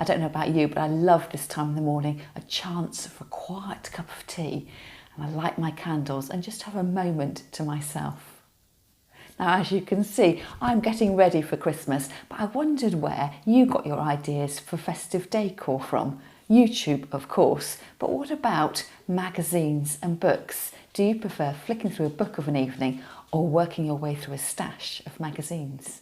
I don't know about you, but I love this time in the morning, a chance for a quiet cup of tea, and I light my candles and just have a moment to myself. Now, as you can see, I'm getting ready for Christmas, but I wondered where you got your ideas for festive decor from. YouTube, of course, but what about magazines and books? Do you prefer flicking through a book of an evening or working your way through a stash of magazines?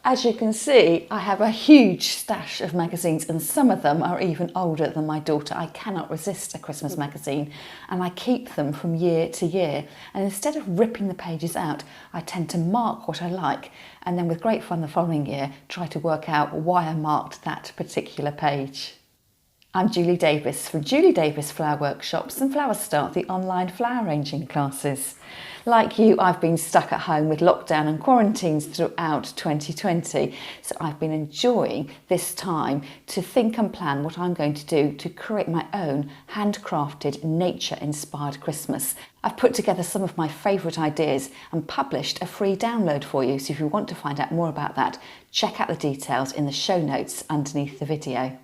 As you can see, I have a huge stash of magazines, and some of them are even older than my daughter. I cannot resist a Christmas magazine, and I keep them from year to year. And instead of ripping the pages out, I tend to mark what I like, and then with great fun the following year, try to work out why I marked that particular page. I'm Julie Davis from Julie Davis Flower Workshops and Flower Start, the online flower arranging classes. Like you, I've been stuck at home with lockdown and quarantines throughout 2020, so I've been enjoying this time to think and plan what I'm going to do to create my own handcrafted, nature-inspired Christmas. I've put together some of my favourite ideas and published a free download for you, so if you want to find out more about that, check out the details in the show notes underneath the video.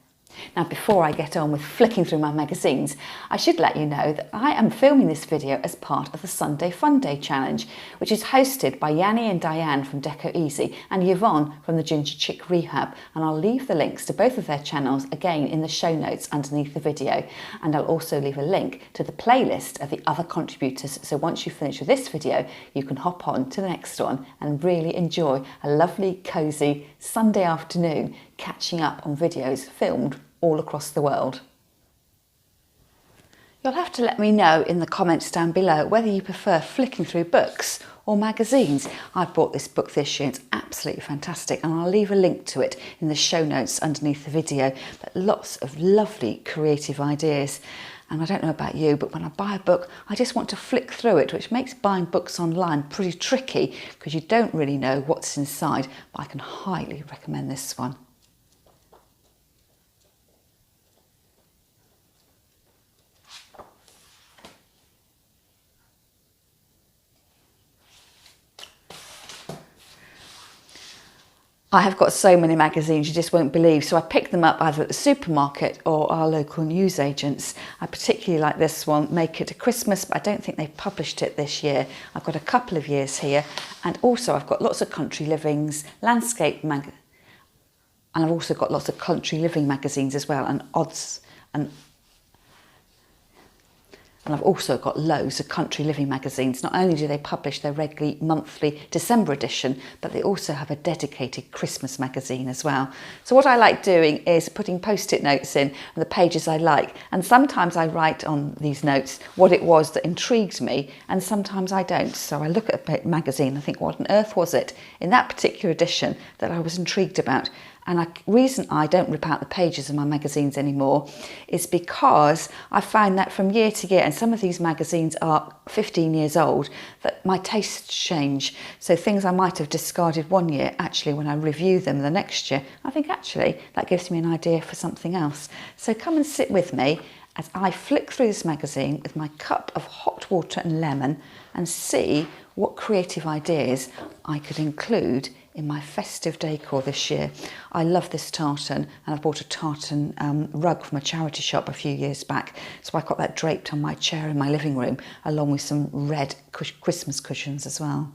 Now, before I get on with flicking through my magazines, I should let you know that I am filming this video as part of the Sunday Funday challenge, which is hosted by Yanni and Diane from Deco Easy and Yvonne from the GingerChick Rehab, and I'll leave the links to both of their channels again in the show notes underneath the video, and I'll also leave a link to the playlist of the other contributors, so once you finish with this video you can hop on to the next one and really enjoy a lovely cosy Sunday afternoon catching up on videos filmed all across the world. You'll have to let me know in the comments down below whether you prefer flicking through books or magazines. I bought this book this year, it's absolutely fantastic, and I'll leave a link to it in the show notes underneath the video. But lots of lovely creative ideas. And I don't know about you, but when I buy a book, I just want to flick through it, which makes buying books online pretty tricky because you don't really know what's inside, but I can highly recommend this one. I have got so many magazines you just won't believe, so I picked them up either at the supermarket or our local newsagents. I particularly like this one, Make It a Christmas, but I don't think they've published it this year. I've got a couple of years here, and also I've got lots of country livings, landscape and I've also got lots of country living magazines as well, and odds and I've also got loads of country living magazines. Not only do they publish their regularly monthly December edition, but they also have a dedicated Christmas magazine as well. So what I like doing is putting post-it notes in the pages I like, and sometimes I write on these notes what it was that intrigued me, and sometimes I don't. So I look at a magazine and think, what on earth was it in that particular edition that I was intrigued about? And the reason I don't rip out the pages of my magazines anymore is because I find that from year to year, and some of these magazines are 15 years old, that my tastes change. So things I might have discarded one year, actually when I review them the next year, I think actually that gives me an idea for something else. So come and sit with me as I flick through this magazine with my cup of hot water and lemon and see what creative ideas I could include in my festive decor this year. I love this tartan, and I bought a tartan rug from a charity shop a few years back, so I got that draped on my chair in my living room along with some red Christmas cushions as well.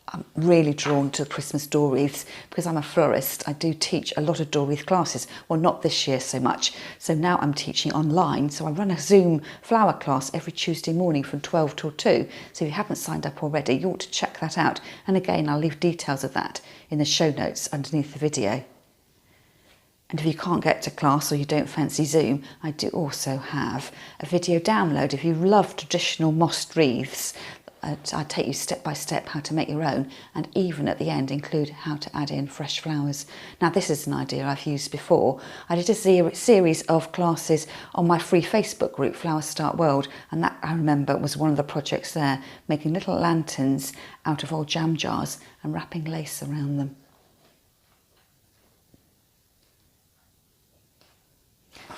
I'm really drawn to Christmas door wreaths because I'm a florist. I do teach a lot of door wreath classes. Well, not this year so much. So now I'm teaching online. So I run a Zoom flower class every Tuesday morning from 12 till 2. So if you haven't signed up already, you ought to check that out. And again, I'll leave details of that in the show notes underneath the video. And if you can't get to class or you don't fancy Zoom, I do also have a video download. If you love traditional mossed wreaths, I take you step by step how to make your own, and even at the end include how to add in fresh flowers. Now this is an idea I've used before. I did a series of classes on my free Facebook group, Flower Start World, and that I remember was one of the projects there, making little lanterns out of old jam jars and wrapping lace around them.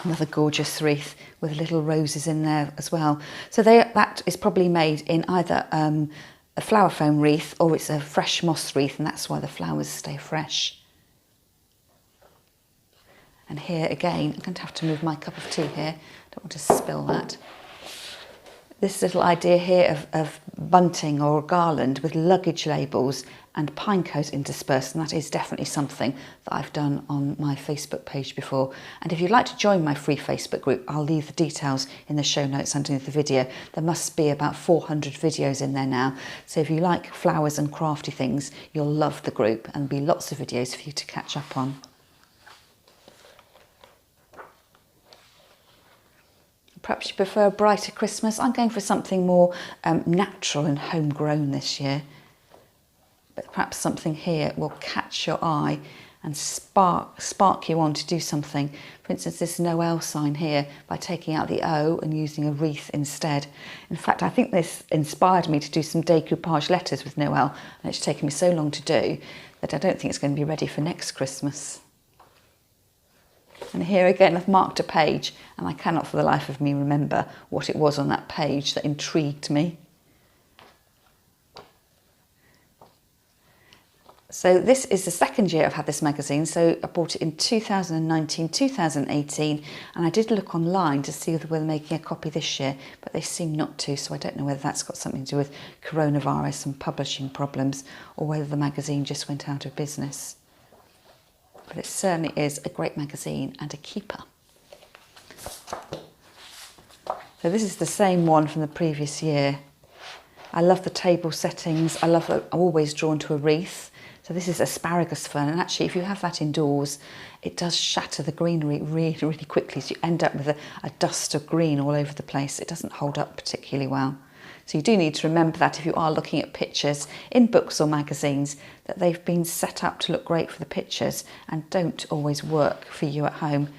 Another gorgeous wreath with little roses in there as well. So that is probably made in either a flower foam wreath or it's a fresh moss wreath, and that's why the flowers stay fresh. And here again, I'm going to have to move my cup of tea here. Don't want to spill that. This little idea here of bunting or garland with luggage labels and pine cones interspersed, and that is definitely something that I've done on my Facebook page before. And if you'd like to join my free Facebook group, I'll leave the details in the show notes underneath the video. There must be about 400 videos in there now. So if you like flowers and crafty things, you'll love the group, and there'll be lots of videos for you to catch up on. Perhaps you prefer a brighter Christmas. I'm going for something more natural and homegrown this year. But perhaps something here will catch your eye and spark you on to do something. For instance, this Noel sign here, by taking out the O and using a wreath instead. In fact, I think this inspired me to do some decoupage letters with Noel, and it's taken me so long to do that I don't think it's going to be ready for next Christmas. And here again, I've marked a page, and I cannot for the life of me remember what it was on that page that intrigued me. So this is the second year I've had this magazine. So I bought it in 2019, 2018, and I did look online to see whether they're making a copy this year, but they seem not to. So I don't know whether that's got something to do with coronavirus and publishing problems, or whether the magazine just went out of business. But it certainly is a great magazine and a keeper. So this is the same one from the previous year. I love the table settings. I'm always drawn to a wreath. So this is asparagus fern, and actually if you have that indoors, it does shatter the greenery really, really quickly. So you end up with a dust of green all over the place. It doesn't hold up particularly well. So you do need to remember that if you are looking at pictures in books or magazines, that they've been set up to look great for the pictures and don't always work for you at home.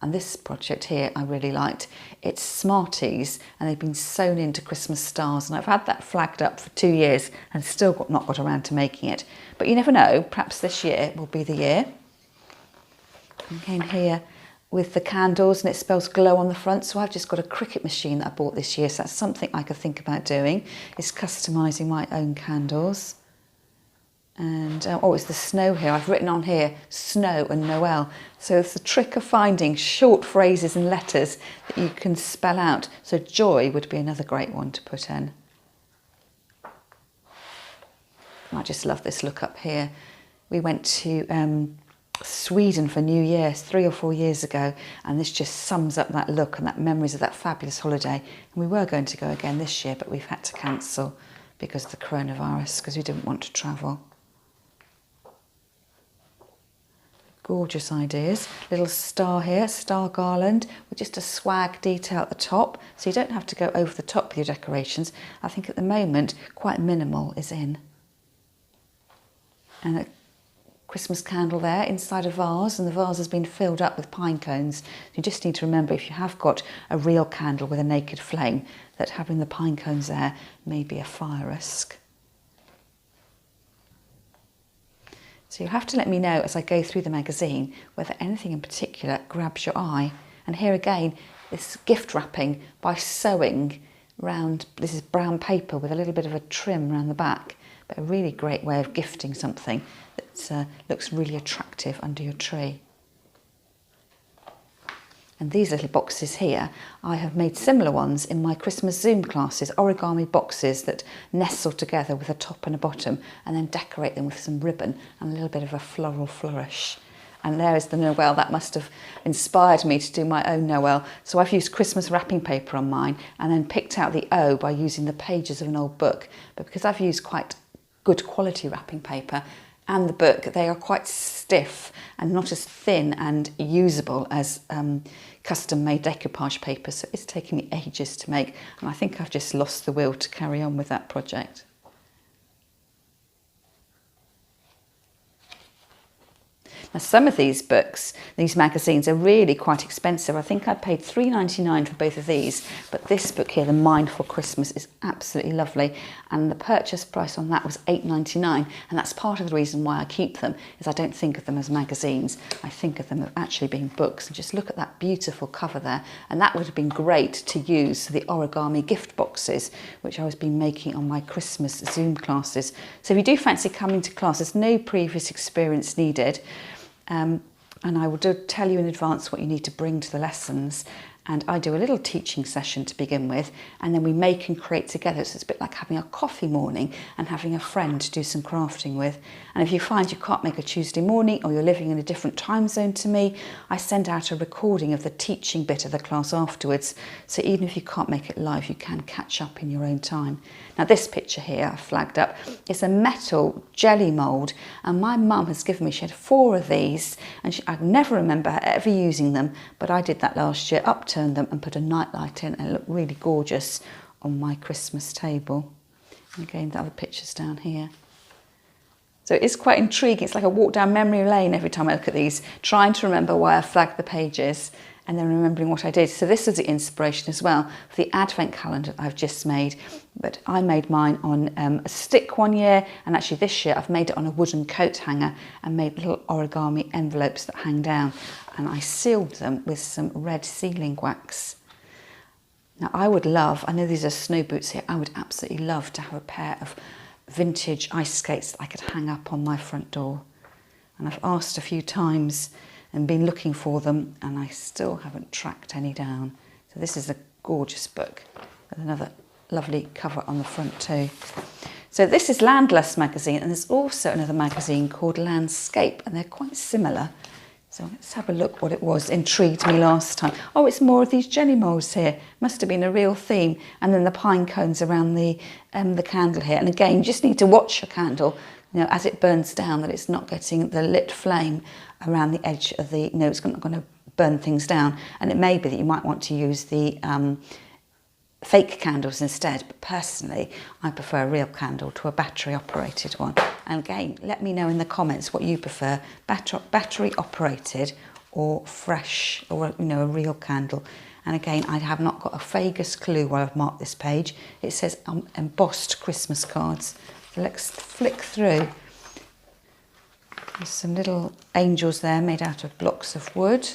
And this project here I really liked. It's Smarties, and they've been sewn into Christmas stars, and I've had that flagged up for 2 years and still not got around to making it. But you never know, perhaps this year will be the year. Again here with the candles, and it spells glow on the front, so I've just got a Cricut machine that I bought this year, so that's something I could think about doing, is customising my own candles. And oh, it's the snow here. I've written on here snow and Noel. So it's the trick of finding short phrases and letters that you can spell out. So joy would be another great one to put in. I just love this look up here. We went to Sweden for New Year 3 or 4 years ago, and this just sums up that look and that memories of that fabulous holiday. And we were going to go again this year, but we've had to cancel because of the coronavirus, because we didn't want to travel. Gorgeous ideas. Little star here, star garland with just a swag detail at the top, so you don't have to go over the top with your decorations. I think at the moment quite minimal is in. And a Christmas candle there inside a vase, and the vase has been filled up with pine cones. You just need to remember, if you have got a real candle with a naked flame, that having the pine cones there may be a fire risk. So you'll have to let me know as I go through the magazine whether anything in particular grabs your eye. And here again, this gift wrapping by sewing round, this is brown paper with a little bit of a trim around the back, but a really great way of gifting something that looks really attractive under your tree. And these little boxes here, I have made similar ones in my Christmas Zoom classes, origami boxes that nestle together with a top and a bottom, and then decorate them with some ribbon and a little bit of a floral flourish. And there is the Noel. That must have inspired me to do my own Noel. So I've used Christmas wrapping paper on mine, and then picked out the O by using the pages of an old book. But because I've used quite good quality wrapping paper and the book, they are quite stiff and not as thin and usable as custom-made decoupage paper. So it's taken me ages to make, and I think I've just lost the will to carry on with that project. Now, some of these books, these magazines, are really quite expensive. I think I paid £3.99 for both of these, but this book here, The Mindful Christmas, is absolutely lovely, and the purchase price on that was £8.99, and that's part of the reason why I keep them, is I don't think of them as magazines. I think of them as actually being books. And just look at that beautiful cover there, and that would have been great to use for the origami gift boxes, which I was been making on my Christmas Zoom classes. So if you do fancy coming to class, there's no previous experience needed. and I will tell you in advance what you need to bring to the lessons. And I do a little teaching session to begin with, and then we make and create together. So it's a bit like having a coffee morning and having a friend to do some crafting with. And if you find you can't make a Tuesday morning, or you're living in a different time zone to me, I send out a recording of the teaching bit of the class afterwards. So even if you can't make it live, you can catch up in your own time. Now this picture here I've flagged up is a metal jelly mould, and my mum has given me, she had 4 of these, and I never remember her ever using them, but I did that last year, upturned them and put a nightlight in, and it looked really gorgeous on my Christmas table. And again, the other pictures down here. So it's quite intriguing. It's like a walk down memory lane every time I look at these, trying to remember why I flagged the pages and then remembering what I did. So this was the inspiration as well for the advent calendar that I've just made. But I made mine on a stick one year, and actually this year I've made it on a wooden coat hanger and made little origami envelopes that hang down. And I sealed them with some red sealing wax. Now I would love, I know these are snow boots here, I would absolutely love to have a pair of vintage ice skates that I could hang up on my front door. And I've asked a few times and been looking for them, and I still haven't tracked any down. So this is a gorgeous book with another lovely cover on the front too. So this is Landless magazine, and there's also another magazine called Landscape, and they're quite similar. So let's have a look what it was. Intrigued me last time. Oh, it's more of these jelly moulds here. Must have been a real theme. And then the pine cones around the candle here. And again, you just need to watch your candle, you know, as it burns down, that it's not getting the lit flame around the edge of the, you know, it's not going to burn things down. And it may be that you might want to use the fake candles instead, but personally I prefer a real candle to a battery operated one. And again, let me know in the comments what you prefer, battery operated or fresh, or you know, a real candle. And again, I have not got a vaguest clue where I've marked this page. It says embossed Christmas cards. So let's flick through. There's some little angels there made out of blocks of wood.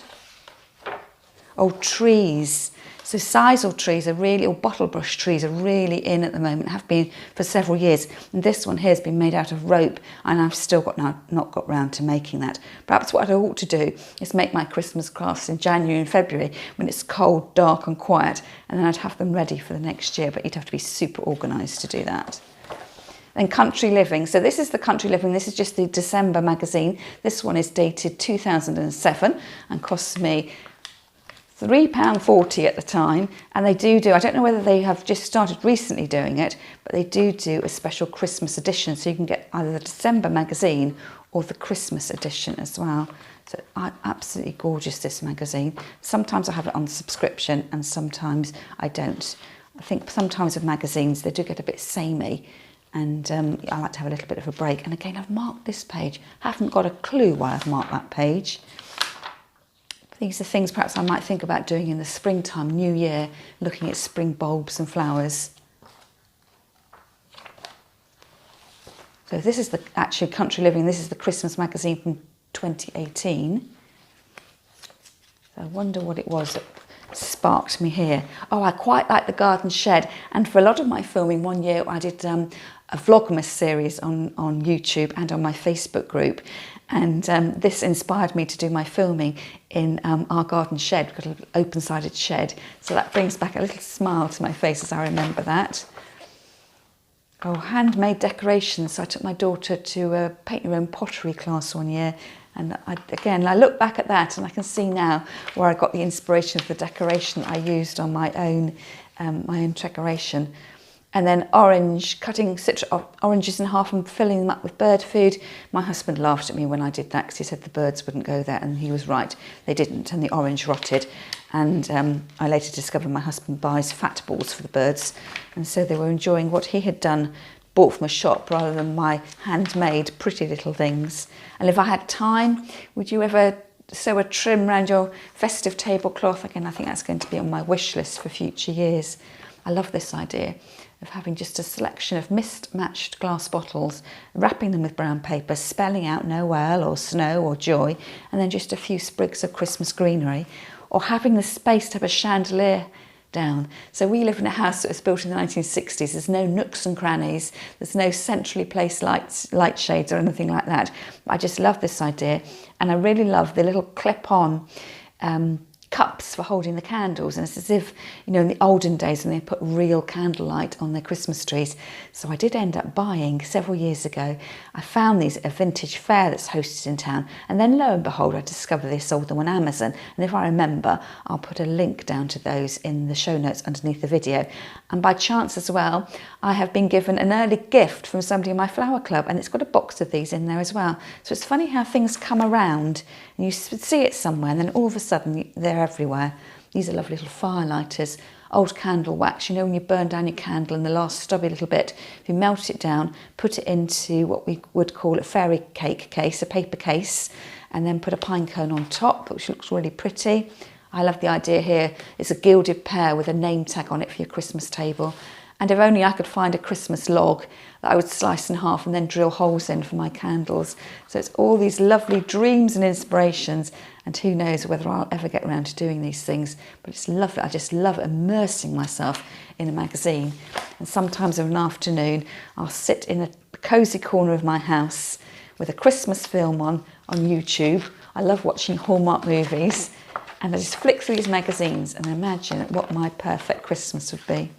Oh, trees. So sisal trees are really, or bottlebrush trees are really in at the moment, have been for several years. And this one here has been made out of rope, and I've still not got round to making that. Perhaps what I ought to do is make my Christmas crafts in January and February when it's cold, dark and quiet, and then I'd have them ready for the next year, but you'd have to be super organised to do that. Then Country Living. So this is the Country Living. This is just the December magazine. This one is dated 2007 and costs me £3.40 at the time, and they do, I don't know whether they have just started recently doing it, but they do a special Christmas edition, so you can get either the December magazine or the Christmas edition as well. So absolutely gorgeous, this magazine. Sometimes I have it on subscription and sometimes I don't. I think sometimes with magazines they do get a bit samey, and I like to have a little bit of a break. And again, I've marked this page. I haven't got a clue why I've marked that page. These are things perhaps I might think about doing in the springtime, New Year, looking at spring bulbs and flowers. So this is the actual Country Living. This is the Christmas magazine from 2018. So I wonder what it was that sparked me here. Oh, I quite like the garden shed. And for a lot of my filming one year, I did a Vlogmas series on YouTube and on my Facebook group. And this inspired me to do my filming in our garden shed. We've got an open-sided shed. So that brings back a little smile to my face as I remember that. Oh, handmade decorations. So I took my daughter to a paint your own pottery class one year. And I look back at that and I can see now where I got the inspiration of the decoration I used on my own decoration. And then cutting oranges in half and filling them up with bird food. My husband laughed at me when I did that because he said the birds wouldn't go there, and he was right. They didn't, and the orange rotted. And I later discovered my husband buys fat balls for the birds, and so they were enjoying what he had done, bought from a shop, rather than my handmade pretty little things. And if I had time, would you ever sew a trim around your festive tablecloth? Again, I think that's going to be on my wish list for future years. I love this idea of having just a selection of mismatched glass bottles, wrapping them with brown paper, spelling out Noel or snow or joy, and then just a few sprigs of Christmas greenery, or having the space to have a chandelier down. So we live in a house that was built in the 1960s. There's no nooks and crannies. There's no centrally placed light shades or anything like that. I just love this idea. And I really love the little clip-on cups for holding the candles, and it's as if, you know, in the olden days when they put real candlelight on their Christmas trees. So I did end up buying several years ago. I found these at a vintage fair that's hosted in town, and then lo and behold I discovered they sold them on Amazon, and if I remember I'll put a link down to those in the show notes underneath the video. And by chance as well, I have been given an early gift from somebody in my flower club, and it's got a box of these in there as well. So it's funny how things come around and you see it somewhere and then all of a sudden they're everywhere. These are lovely little fire lighters, old candle wax. You know, when you burn down your candle and the last stubby little bit, if you melt it down, put it into what we would call a fairy cake case, a paper case, and then put a pine cone on top, which looks really pretty. I love the idea here. It's a gilded pear with a name tag on it for your Christmas table. And if only I could find a Christmas log that I would slice in half and then drill holes in for my candles. So it's all these lovely dreams and inspirations, and who knows whether I'll ever get around to doing these things. But it's lovely. I just love immersing myself in a magazine. And sometimes of an afternoon, I'll sit in a cosy corner of my house with a Christmas film on YouTube. I love watching Hallmark movies. And I just flick through these magazines and imagine what my perfect Christmas would be.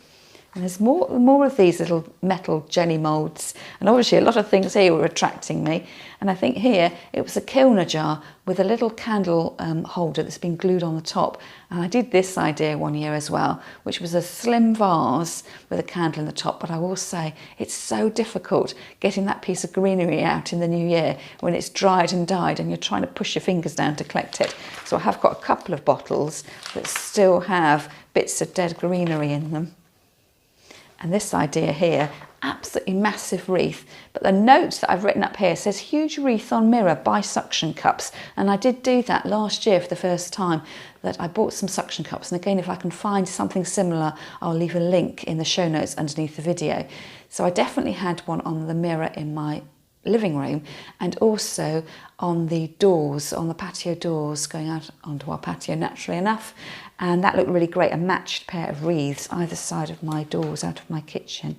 And there's more of these little metal jelly moulds. And obviously a lot of things here were attracting me. And I think here it was a Kilner jar with a little candle holder that's been glued on the top. And I did this idea one year as well, which was a slim vase with a candle in the top. But I will say it's so difficult getting that piece of greenery out in the new year when it's dried and died and you're trying to push your fingers down to collect it. So I have got a couple of bottles that still have bits of dead greenery in them. And this idea here, absolutely massive wreath. But the note that I've written up here says huge wreath on mirror by suction cups. And I did do that last year for the first time, that I bought some suction cups. And again, if I can find something similar, I'll leave a link in the show notes underneath the video. So I definitely had one on the mirror in my living room, and also on the doors, on the patio doors going out onto our patio naturally enough, and that looked really great, a matched pair of wreaths either side of my doors out of my kitchen.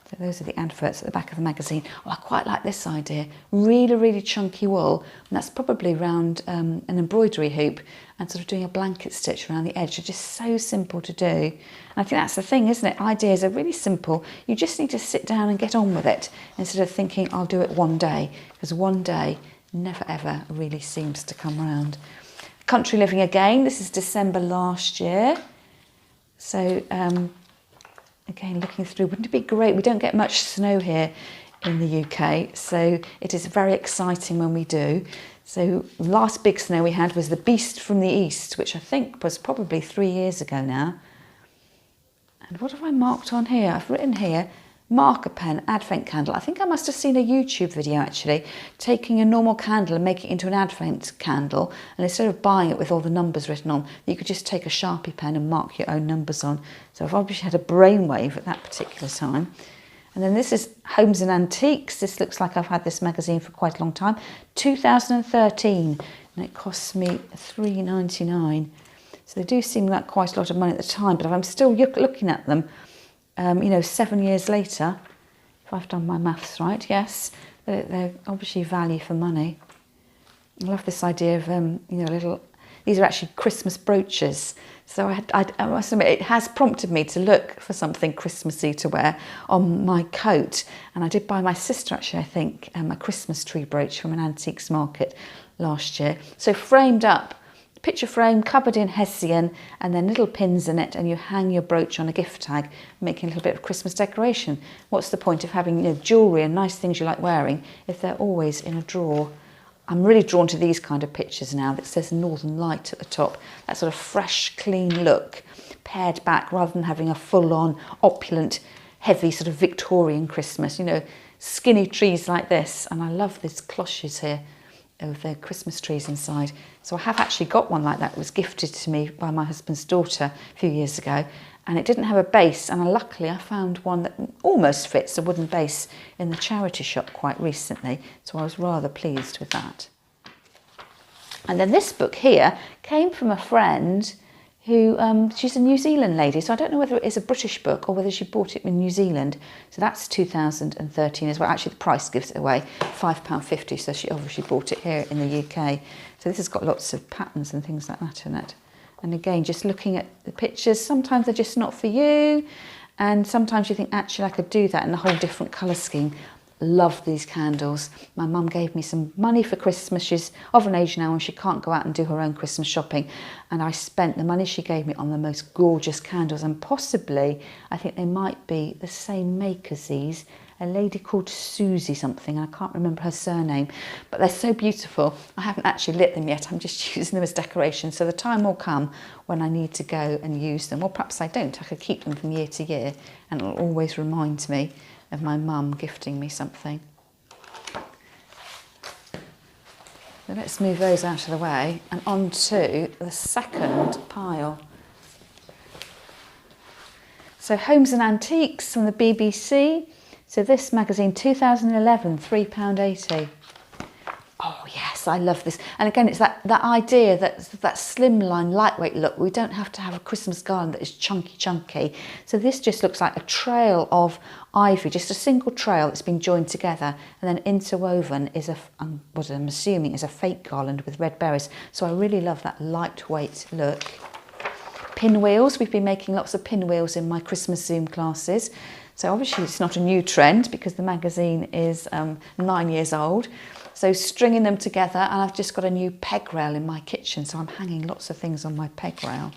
So those are the adverts at the back of the magazine. Oh, I quite like this idea, really chunky wool, and that's probably around an embroidery hoop, and sort of doing a blanket stitch around the edge. Are just so simple to do. And I think that's the thing, isn't it? Ideas are really simple. You just need to sit down and get on with it instead of thinking I'll do it one day, because one day never ever really seems to come round. Country living again. This is December last year. So again, looking through, wouldn't it be great? We don't get much snow here in the UK, so it is very exciting when we do. So last big snow we had was the Beast from the East, which I think was probably 3 years ago now. And what have I marked on here? I've written here, marker pen, advent candle. I think I must have seen a YouTube video actually, taking a normal candle and making it into an advent candle. And instead of buying it with all the numbers written on, you could just take a Sharpie pen and mark your own numbers on. So I've obviously had a brainwave at that particular time. And then this is Homes and Antiques. This looks like I've had this magazine for quite a long time. 2013, and it costs me $3.99. So they do seem like quite a lot of money at the time, but if I'm still looking at them, you know, 7 years later, if I've done my maths right, yes, they're obviously value for money. I love this idea of, you know, these are actually Christmas brooches. So I must admit, it has prompted me to look for something Christmassy to wear on my coat. And I did buy my sister, actually, I think, a Christmas tree brooch from an antiques market last year. So framed up, picture frame, covered in hessian, and then little pins in it, and you hang your brooch on a gift tag, making a little bit of Christmas decoration. What's the point of having, you know, jewellery and nice things you like wearing if they're always in a drawer? I'm really drawn to these kind of pictures now that says Northern Light at the top. That sort of fresh, clean look, pared back rather than having a full-on, opulent, heavy sort of Victorian Christmas. You know, skinny trees like this. And I love these cloches here of the Christmas trees inside. So I have actually got one like that. It was gifted to me by my husband's daughter a few years ago. And it didn't have a base, and luckily I found one that almost fits a wooden base in the charity shop quite recently, so I was rather pleased with that. And then this book here came from a friend who, she's a New Zealand lady, so I don't know whether it is a British book or whether she bought it in New Zealand. So that's 2013 as well. Actually, the price gives it away, £5.50, so she obviously bought it here in the UK. So this has got lots of patterns and things like that in it. And again, just looking at the pictures, sometimes they're just not for you, and sometimes you think, actually, I could do that in a whole different colour scheme. Love these candles. My mum gave me some money for Christmas. She's of an age now and she can't go out and do her own Christmas shopping. And I spent the money she gave me on the most gorgeous candles, and possibly, I think they might be the same make as these, a lady called Susie something, and I can't remember her surname, but they're so beautiful. I haven't actually lit them yet. I'm just using them as decoration. So the time will come when I need to go and use them. Or perhaps I don't. I could keep them from year to year and it'll always remind me of my mum gifting me something. So let's move those out of the way and on to the second pile. So Homes and Antiques from the BBC. So this magazine, 2011, £3.80. Oh yes, I love this. And again, it's that idea, that slimline, lightweight look. We don't have to have a Christmas garland that is chunky. So this just looks like a trail of ivy, just a single trail that's been joined together, and then interwoven is what I'm assuming is a fake garland with red berries. So I really love that lightweight look. Pinwheels, we've been making lots of pinwheels in my Christmas Zoom classes. So obviously it's not a new trend because the magazine is 9 years old. So stringing them together, and I've just got a new peg rail in my kitchen, so I'm hanging lots of things on my peg rail.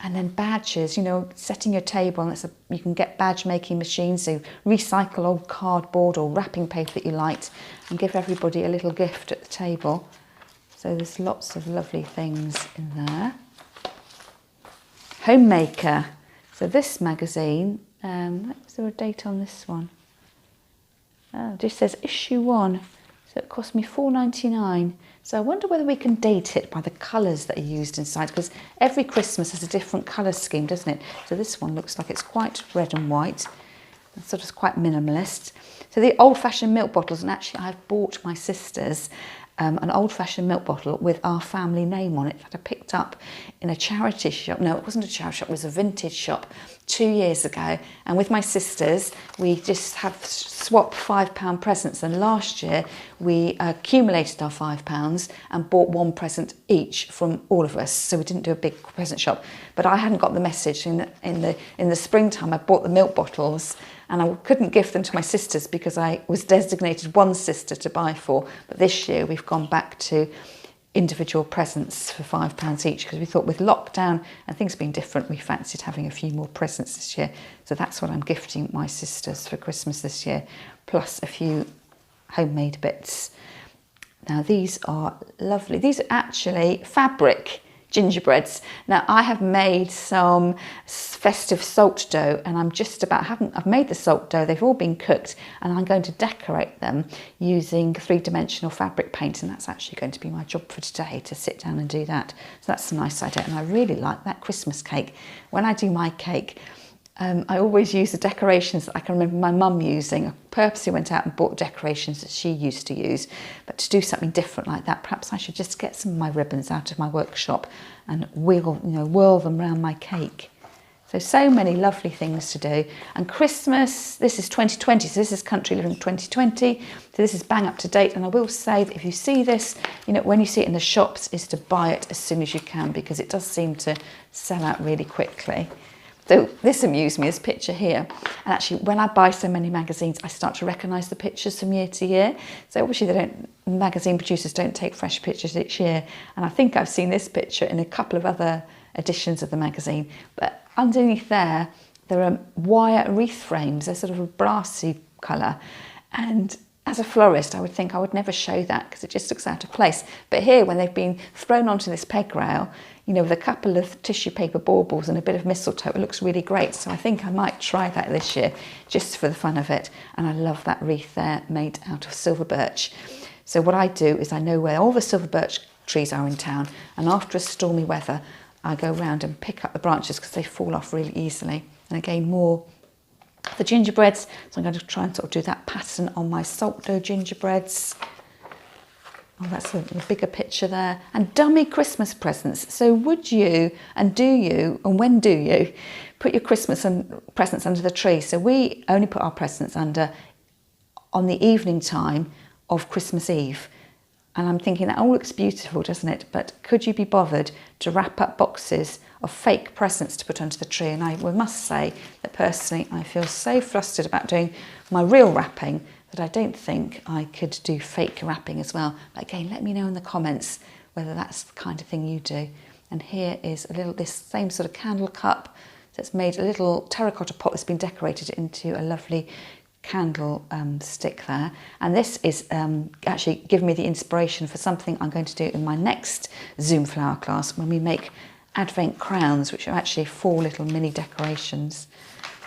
And then badges, you know, setting your table, and you can get badge making machines, so recycle old cardboard or wrapping paper that you liked and give everybody a little gift at the table. So there's lots of lovely things in there. Homemaker. So this magazine, is there a date on this one? Oh, it just says issue 1, so it cost me £4.99. So I wonder whether we can date it by the colours that are used inside, because every Christmas has a different colour scheme, doesn't it? So this one looks like it's quite red and white, it's sort of quite minimalist. So the old-fashioned milk bottles, and actually I've bought my sisters an old-fashioned milk bottle with our family name on it that I picked up in a charity shop. No, it wasn't a charity shop, it was a vintage shop 2 years ago. And with my sisters, we just have swapped £5 presents. And last year, we accumulated our £5 and bought one present each from all of us. So we didn't do a big present shop. But I hadn't got the message. In the springtime, I bought the milk bottles, and I couldn't give them to my sisters because I was designated one sister to buy for. But this year we've gone back to individual presents for £5 each, because we thought with lockdown and things being different, we fancied having a few more presents this year. So that's what I'm gifting my sisters for Christmas this year, plus a few homemade bits. Now these are lovely. These are actually fabric gingerbreads. Now I have made some festive salt dough, and I've made the salt dough, they've all been cooked, and I'm going to decorate them using 3-dimensional fabric paint, and that's actually going to be my job for today, to sit down and do that. So that's a nice idea, and I really like that Christmas cake. When I do my cake, I always use the decorations that I can remember my mum using. I purposely went out and bought decorations that she used to use. But to do something different like that, perhaps I should just get some of my ribbons out of my workshop and whirl them around my cake. So many lovely things to do. And Christmas, this is 2020, so this is Country Living 2020. So this is bang up to date. And I will say that if you see this, when you see it in the shops, is to buy it as soon as you can, because it does seem to sell out really quickly. So this amused me, this picture here. And actually, when I buy so many magazines, I start to recognise the pictures from year to year. So obviously magazine producers don't take fresh pictures each year. And I think I've seen this picture in a couple of other editions of the magazine. But underneath there are wire wreath frames. They're sort of a brassy colour. And as a florist, I would think I would never show that because it just looks out of place. But here, when they've been thrown onto this peg rail, with a couple of tissue paper baubles and a bit of mistletoe, it looks really great. So I think I might try that this year, just for the fun of it. And I love that wreath there, made out of silver birch. So what I do is I know where all the silver birch trees are in town, and after a stormy weather, I go around and pick up the branches because they fall off really easily. And again, more the gingerbreads. So I'm going to try and sort of do that pattern on my salt dough gingerbreads. Oh, that's a bigger picture there. And dummy Christmas presents. So would you, and do you, and when do you, put your Christmas presents under the tree? So we only put our presents under on the evening time of Christmas Eve. And I'm thinking that all looks beautiful, doesn't it? But could you be bothered to wrap up boxes of fake presents to put under the tree? And I must say that personally, I feel so flustered about doing my real wrapping that I don't think I could do fake wrapping as well. But again, let me know in the comments whether that's the kind of thing you do. And here is this same sort of candle cup that's made a little terracotta pot that's been decorated into a lovely candle stick there. And this is actually giving me the inspiration for something I'm going to do in my next Zoom flower class when we make Advent crowns, which are actually 4 little mini decorations.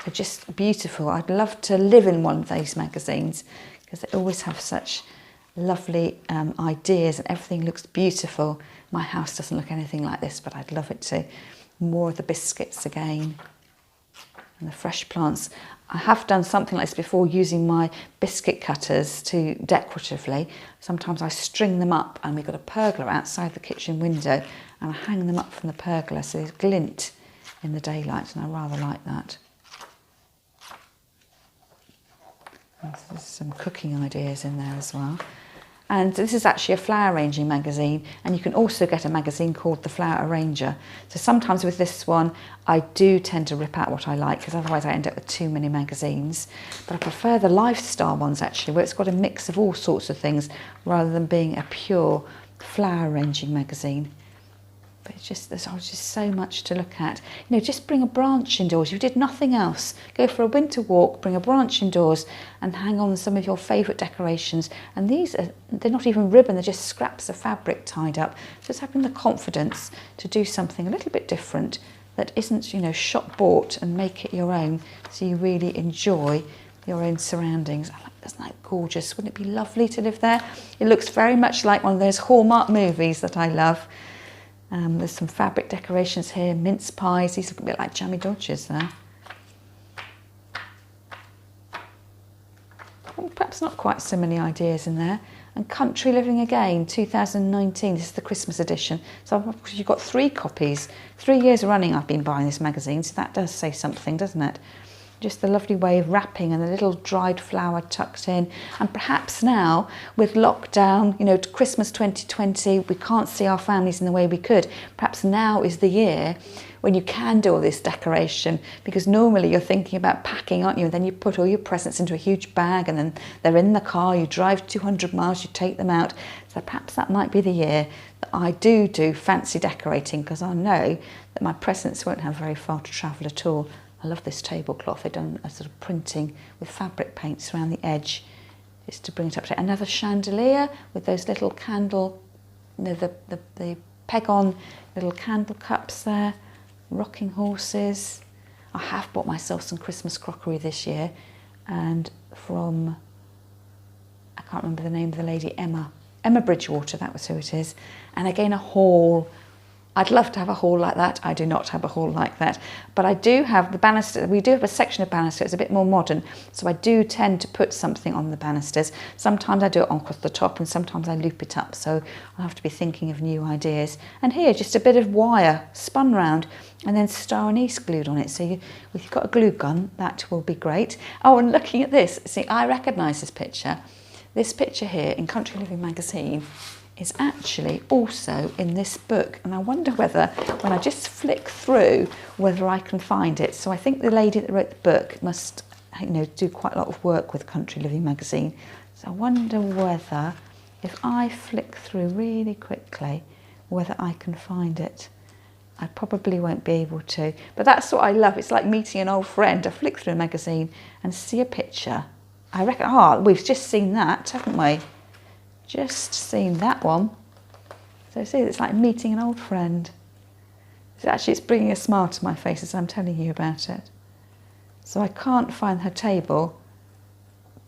They're just beautiful. I'd love to live in one of those magazines because they always have such lovely ideas and everything looks beautiful. My house doesn't look anything like this, but I'd love it to. More of the biscuits again and the fresh plants. I have done something like this before using my biscuit cutters to decoratively. Sometimes I string them up, and we've got a pergola outside the kitchen window, and I hang them up from the pergola so they glint in the daylight, and I rather like that. There's some cooking ideas in there as well. And this is actually a flower arranging magazine, and you can also get a magazine called The Flower Arranger. So sometimes with this one, I do tend to rip out what I like because otherwise I end up with too many magazines. But I prefer the lifestyle ones actually, where it's got a mix of all sorts of things rather than being a pure flower arranging magazine. But it's just, there's just so much to look at. You know, just bring a branch indoors. You did nothing else. Go for a winter walk, bring a branch indoors and hang on some of your favourite decorations. And these they're not even ribbon, they're just scraps of fabric tied up. Just having the confidence to do something a little bit different that isn't, you know, shop bought, and make it your own so you really enjoy your own surroundings. Isn't that gorgeous? Wouldn't it be lovely to live there? It looks very much like one of those Hallmark movies that I love. There's some fabric decorations here, mince pies. These look a bit like jammy dodgers there. Well, perhaps not quite so many ideas in there. And Country Living Again, 2019. This is the Christmas edition. So you've got 3 copies. 3 years running I've been buying this magazine, so that does say something, doesn't it? Just the lovely way of wrapping and the little dried flower tucked in. And perhaps now, with lockdown, you know, Christmas 2020, we can't see our families in the way we could. Perhaps now is the year when you can do all this decoration, because normally you're thinking about packing, aren't you? And then you put all your presents into a huge bag and then they're in the car, you drive 200 miles, you take them out. So perhaps that might be the year that I do fancy decorating, because I know that my presents won't have very far to travel at all. I love this tablecloth. They've done a sort of printing with fabric paints around the edge, just to bring it up to another chandelier with those little candle, you know, the peg-on little candle cups there, rocking horses. I have bought myself some Christmas crockery this year, and from, I can't remember the name of the lady, Emma Bridgewater, that was who it is. And again, a haul. I'd love to have a haul like that. I do not have a haul like that. But I do have the banister. We do have a section of banister. It's a bit more modern. So I do tend to put something on the banisters. Sometimes I do it on across the top and sometimes I loop it up. So I'll have to be thinking of new ideas. And here, just a bit of wire spun round and then star anise glued on it. So if you've got a glue gun, that will be great. Oh, and looking at this, see, I recognise this picture. This picture here in Country Living magazine is actually also in this book, and I wonder whether, when I just flick through, whether I can find it. So I think the lady that wrote the book must, you know, do quite a lot of work with Country Living magazine. So I wonder whether, if I flick through really quickly, whether I can find it. I probably won't be able to, but that's what I love. It's like meeting an old friend. I flick through a magazine and see a picture. I reckon, we've just seen that, haven't we? Just seen that one. So see, it's like meeting an old friend. So actually, it's bringing a smile to my face as I'm telling you about it. So I can't find her table,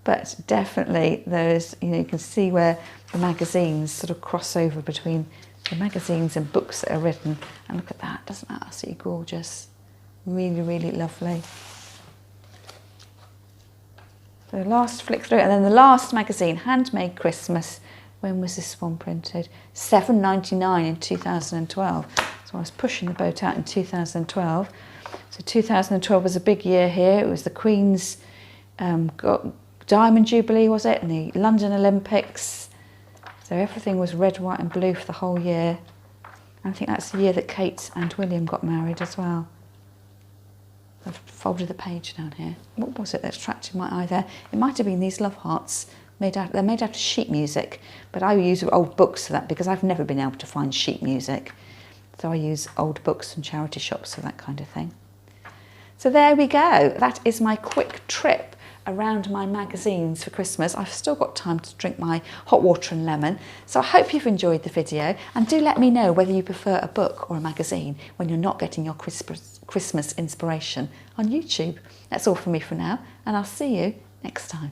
but definitely there's, you know, you can see where the magazines sort of cross over between the magazines and books that are written. And look at that, doesn't that absolutely gorgeous? Really, really lovely. So last flick through, and then the last magazine, Handmade Christmas When was this one printed? £7.99 in 2012. So I was pushing the boat out in 2012. So 2012 was a big year here. It was the Queen's Diamond Jubilee, was it? And the London Olympics. So everything was red, white and blue for the whole year. And I think that's the year that Kate and William got married as well. I've folded the page down here. What was it that attracted my eye there? It might have been these love hearts. They're made out of sheet music, but I use old books for that because I've never been able to find sheet music. So I use old books from charity shops for that kind of thing. So there we go. That is my quick trip around my magazines for Christmas. I've still got time to drink my hot water and lemon. So I hope you've enjoyed the video, and do let me know whether you prefer a book or a magazine when you're not getting your Christmas inspiration on YouTube. That's all from me for now, and I'll see you next time.